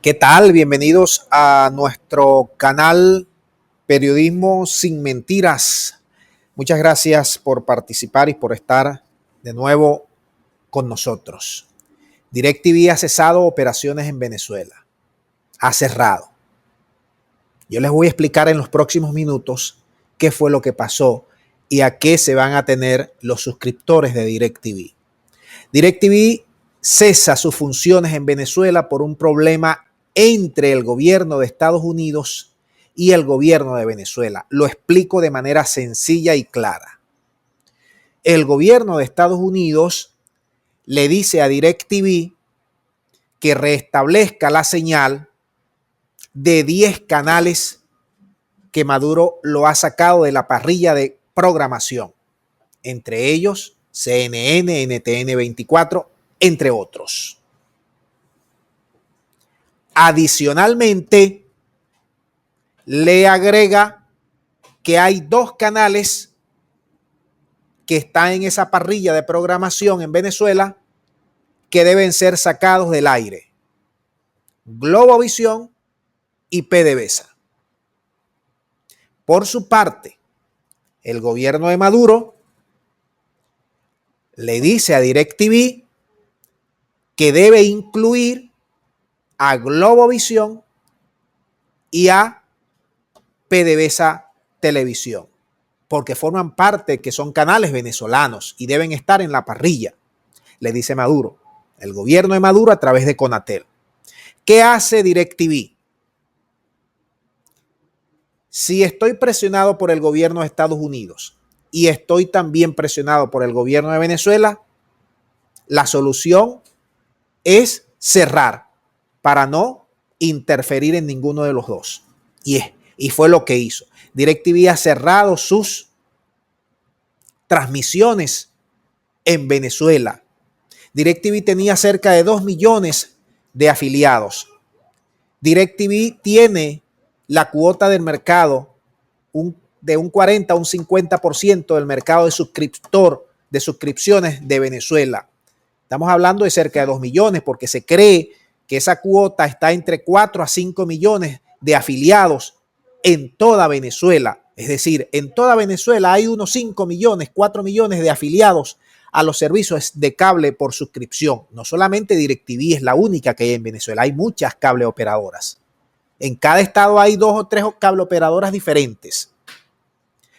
¿Qué tal? Bienvenidos a nuestro canal Periodismo sin Mentiras. Muchas gracias por participar y por estar de nuevo con nosotros. DirecTV ha cesado operaciones en Venezuela. Ha cerrado. Yo les voy a explicar en los próximos minutos qué fue lo que pasó y a qué se van a tener los suscriptores de DirecTV. DirecTV cesa sus funciones en Venezuela por un problema entre el gobierno de Estados Unidos y el gobierno de Venezuela. Lo explico de manera sencilla y clara. El gobierno de Estados Unidos le dice a DirecTV que restablezca la señal de 10 canales que Maduro lo ha sacado de la parrilla de programación, entre ellos CNN, NTN 24, entre otros. Adicionalmente, le agrega que hay 2 canales que están en esa parrilla de programación en Venezuela que deben ser sacados del aire: Globovisión y PDVSA. Por su parte, el gobierno de Maduro le dice a DirecTV que debe incluir a Globovisión y a PDVSA Televisión, porque forman parte, que son canales venezolanos y deben estar en la parrilla, le dice Maduro, el gobierno de Maduro a través de Conatel. ¿Qué hace DirecTV? Si estoy presionado por el gobierno de Estados Unidos y estoy también presionado por el gobierno de Venezuela, la solución es cerrar para no interferir en ninguno de los dos. Y fue lo que hizo. DirecTV ha cerrado sus transmisiones en Venezuela. DirecTV tenía cerca de 2 millones de afiliados. DirecTV tiene la cuota del mercado de un 40 a un 50% del mercado de suscripciones de Venezuela. Estamos hablando de cerca de 2 millones porque se cree que esa cuota está entre 4 a 5 millones de afiliados en toda Venezuela. Es decir, en toda Venezuela hay unos 5 millones, 4 millones de afiliados a los servicios de cable por suscripción. No solamente DirecTV es la única que hay en Venezuela, hay muchas cable operadoras. En cada estado hay 2 o 3 cable operadoras diferentes.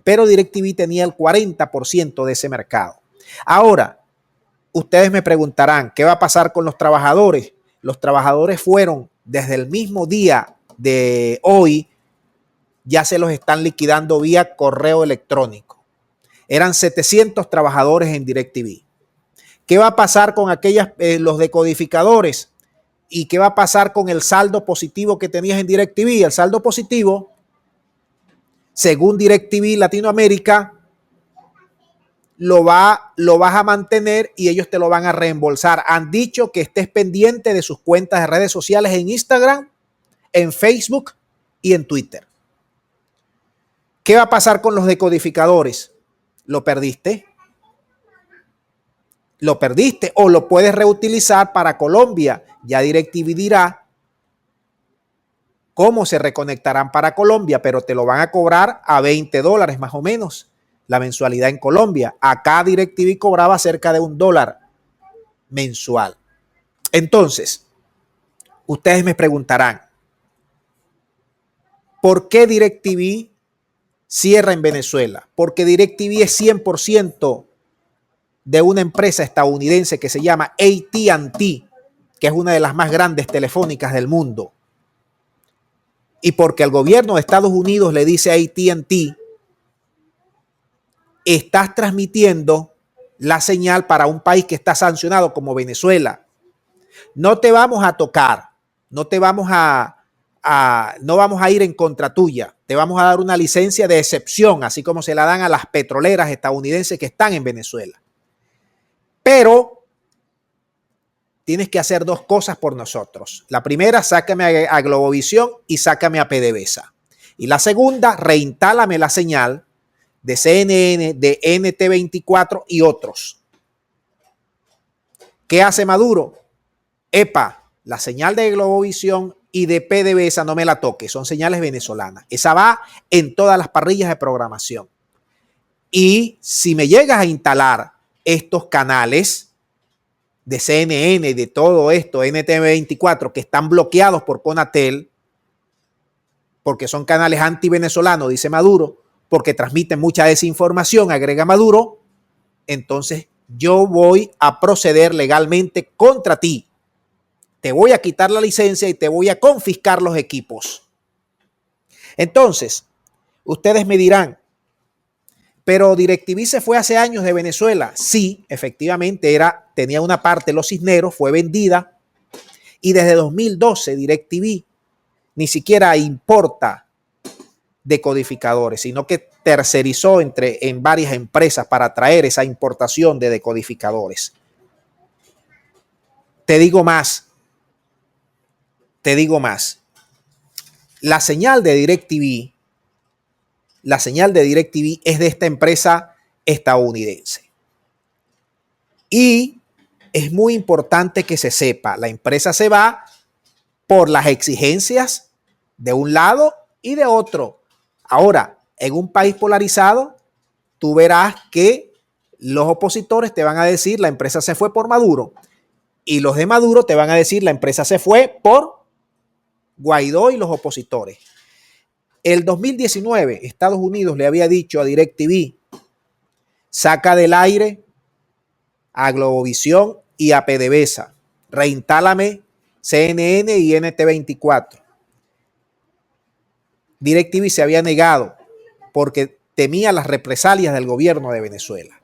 Pero DirecTV tenía el 40% de ese mercado. Ahora, ustedes me preguntarán, ¿qué va a pasar con los trabajadores? Los trabajadores fueron desde el mismo día de hoy, ya se los están liquidando vía correo electrónico. Eran 700 trabajadores en DirecTV. ¿Qué va a pasar con los decodificadores? ¿Y qué va a pasar con el saldo positivo que tenías en DirecTV? El saldo positivo, según DirecTV Latinoamérica, lo vas a mantener y ellos te lo van a reembolsar. Han dicho que estés pendiente de sus cuentas de redes sociales en Instagram, en Facebook y en Twitter. ¿Qué va a pasar con los decodificadores? ¿Lo perdiste? Lo perdiste o lo puedes reutilizar para Colombia. Ya DirecTV dirá cómo se reconectarán para Colombia, pero te lo van a cobrar a $20 más o menos la mensualidad en Colombia. Acá DirecTV cobraba cerca de $1 mensual. Entonces, ustedes me preguntarán, ¿por qué DirecTV cierra en Venezuela? Porque DirecTV es 100% de una empresa estadounidense que se llama AT&T, que es una de las más grandes telefónicas del mundo. Y porque el gobierno de Estados Unidos le dice a AT&T, estás transmitiendo la señal para un país que está sancionado como Venezuela. No te vamos a tocar, no vamos a ir en contra tuya. Te vamos a dar una licencia de excepción, así como se la dan a las petroleras estadounidenses que están en Venezuela. Pero tienes que hacer 2 cosas por nosotros. La primera, sácame a Globovisión y sácame a PDVSA. Y la segunda, reinstálame la señal de CNN, de NT24 y otros. ¿Qué hace Maduro? La señal de Globovisión y de PDVSA no me la toque, son señales venezolanas. Esa va en todas las parrillas de programación. Y si me llegas a instalar estos canales de CNN y de todo esto, NTV24, que están bloqueados por Conatel, porque son canales anti-venezolanos, dice Maduro, porque transmiten mucha desinformación, agrega Maduro, entonces yo voy a proceder legalmente contra ti. Te voy a quitar la licencia y te voy a confiscar los equipos. Entonces, ustedes me dirán, pero DirecTV se fue hace años de Venezuela. Sí, efectivamente tenía una parte, Los Cisneros, fue vendida y desde 2012 DirecTV ni siquiera importa decodificadores, sino que tercerizó en varias empresas para traer esa importación de decodificadores. Te digo más. La señal de DirecTV es de esta empresa estadounidense. Y es muy importante que se sepa, la empresa se va por las exigencias de un lado y de otro. Ahora, en un país polarizado, tú verás que los opositores te van a decir la empresa se fue por Maduro y los de Maduro te van a decir la empresa se fue por Guaidó y los opositores. El 2019, Estados Unidos le había dicho a DirecTV, saca del aire a Globovisión y a PDVSA, reinstálame CNN y NT24. DirecTV se había negado porque temía las represalias del gobierno de Venezuela.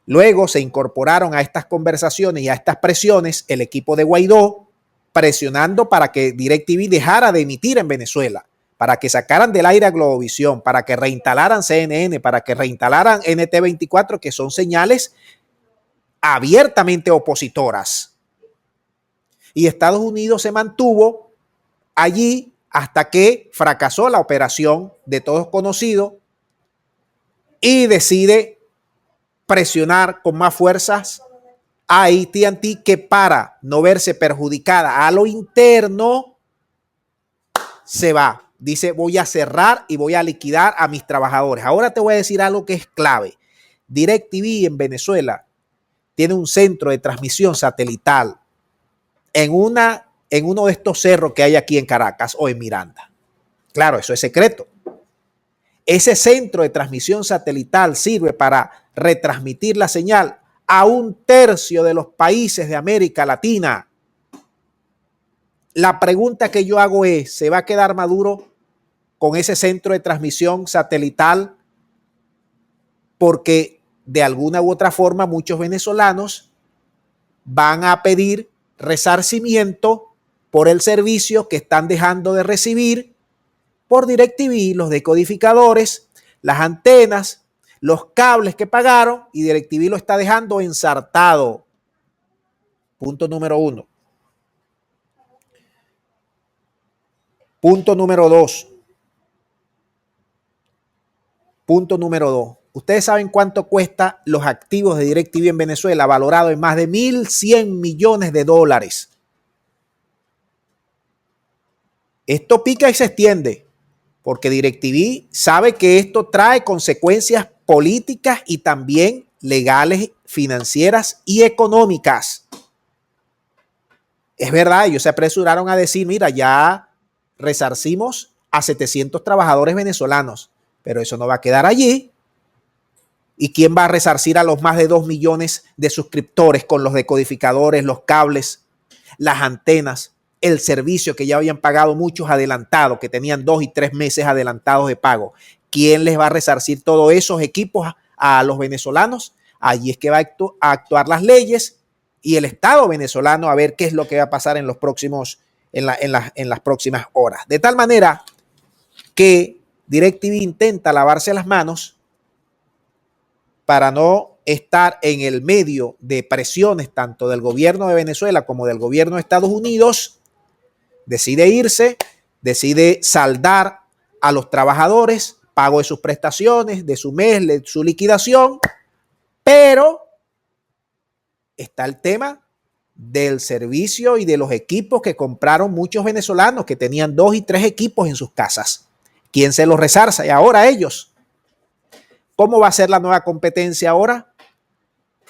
Luego se incorporaron a estas conversaciones y a estas presiones el equipo de Guaidó, presionando para que DirecTV dejara de emitir en Venezuela, para que sacaran del aire a Globovisión, para que reinstalaran CNN, para que reinstalaran NT24, que son señales abiertamente opositoras. Y Estados Unidos se mantuvo allí hasta que fracasó la operación de todos conocidos y decide presionar con más fuerzas a AT&T, que para no verse perjudicada a lo interno se va. Dice, voy a cerrar y voy a liquidar a mis trabajadores. Ahora te voy a decir algo que es clave. DirecTV en Venezuela tiene un centro de transmisión satelital en uno de estos cerros que hay aquí en Caracas o en Miranda. Claro, eso es secreto. Ese centro de transmisión satelital sirve para retransmitir la señal a 1/3 de los países de América Latina. La pregunta que yo hago es, ¿se va a quedar Maduro con ese centro de transmisión satelital? Porque de alguna u otra forma muchos venezolanos van a pedir resarcimiento por el servicio que están dejando de recibir por DirecTV, los decodificadores, las antenas, los cables que pagaron, y DirecTV lo está dejando ensartado. Punto número 1. Punto número 2. ¿Ustedes saben cuánto cuesta los activos de DirecTV en Venezuela, valorado en más de 1.100 millones de dólares? Esto pica y se extiende, porque DirecTV sabe que esto trae consecuencias políticas y también legales, financieras y económicas. Es verdad, ellos se apresuraron a decir, mira, ya resarcimos a 700 trabajadores venezolanos, pero eso no va a quedar allí. ¿Y quién va a resarcir a los más de 2 millones de suscriptores con los decodificadores, los cables, las antenas, el servicio que ya habían pagado muchos adelantados, que tenían 2 y 3 meses adelantados de pago? ¿Quién les va a resarcir todos esos equipos a los venezolanos? Allí es que va a actuar las leyes y el Estado venezolano, a ver qué es lo que va a pasar en las próximas horas. De tal manera que DirecTV intenta lavarse las manos para no estar en el medio de presiones tanto del gobierno de Venezuela como del gobierno de Estados Unidos. Decide irse, decide saldar a los trabajadores, pago de sus prestaciones, de su mes, de su liquidación, pero está el tema del servicio y de los equipos que compraron muchos venezolanos que tenían 2 y 3 equipos en sus casas. ¿Quién se los resarza? Y ahora ellos. ¿Cómo va a ser la nueva competencia ahora?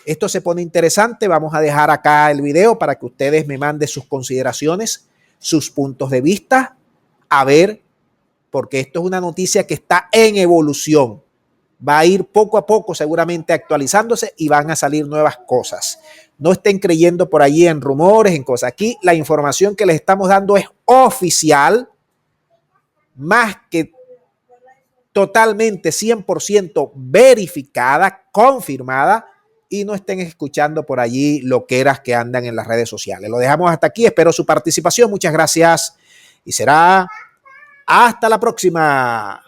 Esto se pone interesante. Vamos a dejar acá el video para que ustedes me manden sus consideraciones, sus puntos de vista, a ver, porque esto es una noticia que está en evolución. Va a ir poco a poco seguramente actualizándose y van a salir nuevas cosas. No estén creyendo por allí en rumores, en cosas. Aquí la información que les estamos dando es oficial, más que totalmente 100% verificada, confirmada, y no estén escuchando por allí loqueras que andan en las redes sociales. Lo dejamos hasta aquí. Espero su participación. Muchas gracias y será hasta la próxima.